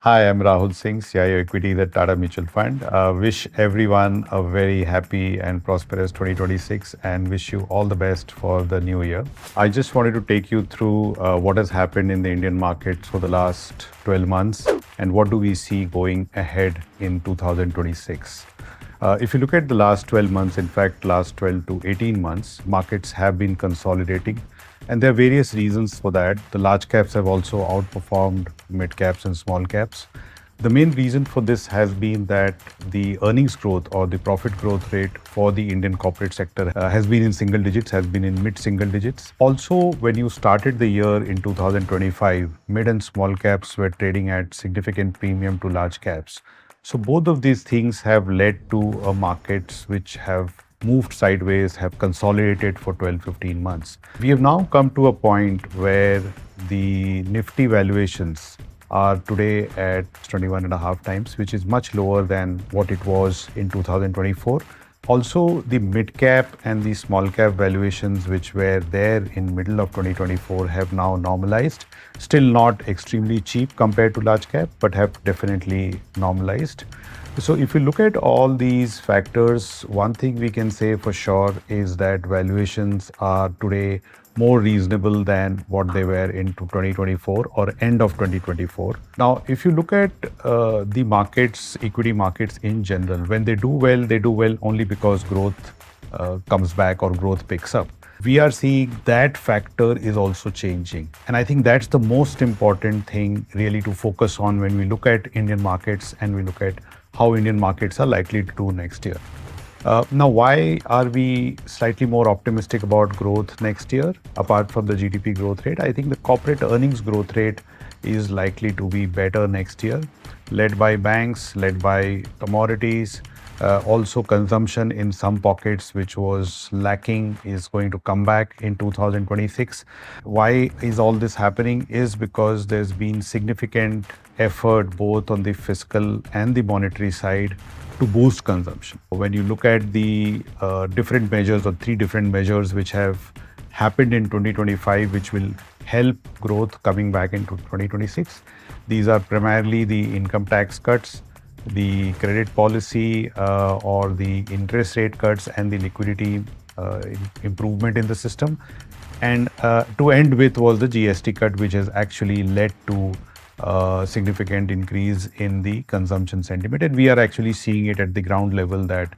Hi, I'm Rahul Singh, CIO Equities at Tata Mutual Fund. Wish everyone a very happy and prosperous 2026 and wish you all the best for the new year. I just wanted to take you through what has happened in the Indian markets for the last 12 months and what do we see going ahead in 2026. If you look at the last 12 months, in fact, last 12 to 18 months, markets have been consolidating. And there are various reasons for that. The large caps have also outperformed mid caps and small caps. The main reason for this has been that the earnings growth or the profit growth rate for the Indian corporate sector has been in single digits, has been in mid single digits. Also, when you started the year in 2025, mid and small caps were trading at significant premium to large caps. So both of these things have led to markets which have moved sideways, have consolidated for 12, 15 months. We have now come to a point where the Nifty valuations are today at 21 and a half times, which is much lower than what it was in 2024. Also, the mid cap and the small cap valuations, which were there in middle of 2024, have now normalized. Still not extremely cheap compared to large cap, but have definitely normalized. So if you look at all these factors, one thing we can say for sure is that valuations are today more reasonable than what they were in 2024 or end of 2024. Now, if you look at the markets, equity markets in general, when they do well only because growth comes back or growth picks up. We are seeing that factor is also changing. And I think that's the most important thing really to focus on when we look at Indian markets and we look at how Indian markets are likely to do next year. Now, why are we slightly more optimistic about growth next year, apart from the GDP growth rate? I think the corporate earnings growth rate is likely to be better next year, led by banks, led by commodities. Also, consumption in some pockets, which was lacking, is going to come back in 2026. Why is all this happening? Is because there's been significant effort both on the fiscal and the monetary side to boost consumption. When you look at the different measures or three different measures which have happened in 2025, which will help growth coming back into 2026, these are primarily the income tax cuts, the credit policy or the interest rate cuts, and the liquidity improvement in the system. And to end with was the GST cut, which has actually led to significant increase in the consumption sentiment. And we are actually seeing it at the ground level that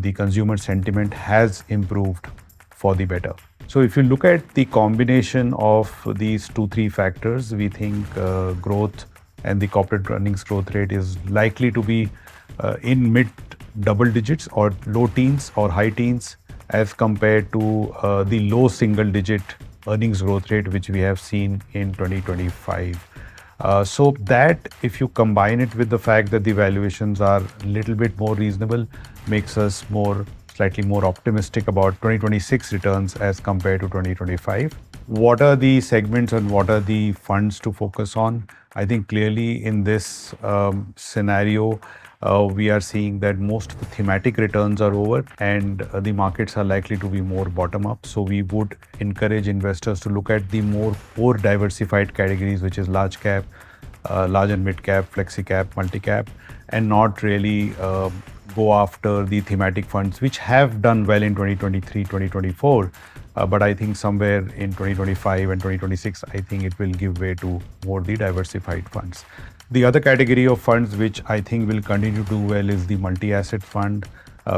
the consumer sentiment has improved for the better. So if you look at the combination of these two, three factors, we think growth and the corporate earnings growth rate is likely to be in mid double digits or low teens or high teens as compared to the low single digit earnings growth rate which we have seen in 2025. So that if you combine it with the fact that the valuations are a little bit more reasonable, makes us slightly more optimistic about 2026 returns as compared to 2025. What are the segments and what are the funds to focus on? I think clearly in this scenario, we are seeing that most of the thematic returns are over and the markets are likely to be more bottom up. So we would encourage investors to look at the more diversified categories, which is large cap, large and mid cap, flexi cap, multi cap, and not really go after the thematic funds, which have done well in 2023, 2024. But I think somewhere in 2025 and 2026, I think it will give way to more the diversified funds. The other category of funds which I think will continue to do well is the multi-asset fund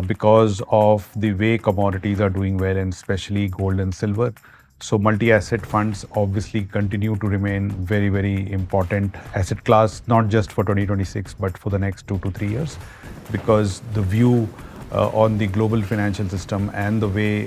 because of the way commodities are doing well, and especially gold and silver. So multi-asset funds obviously continue to remain very, very important asset class, not just for 2026, but for the next 2 to 3 years, because the view on the global financial system and the way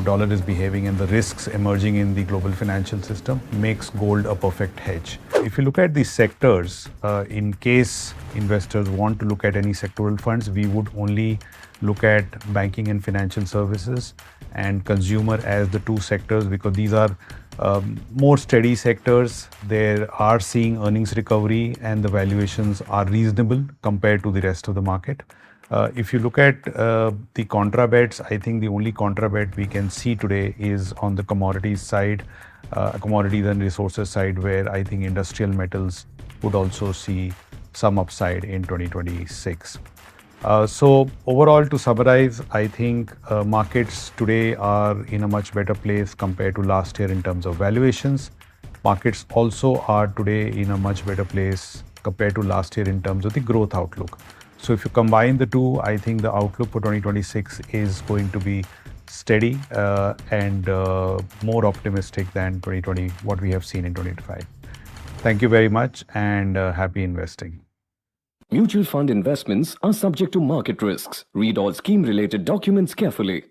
dollar is behaving and the risks emerging in the global financial system makes gold a perfect hedge. If you look at the sectors, in case investors want to look at any sectoral funds, we would only look at banking and financial services and consumer as the two sectors, because these are more steady sectors. They are seeing earnings recovery and the valuations are reasonable compared to the rest of the market. If you look at the contra bets, I think the only contra bet we can see today is on the commodities side, commodities and resources side, where I think industrial metals would also see some upside in 2026. So overall, to summarize, I think markets today are in a much better place compared to last year in terms of valuations. Markets also are today in a much better place compared to last year in terms of the growth outlook. So if you combine the two, I think the outlook for 2026 is going to be steady and more optimistic than 2020, what we have seen in 2025. Thank you very much and happy investing. Mutual fund investments are subject to market risks. Read all scheme-related documents carefully.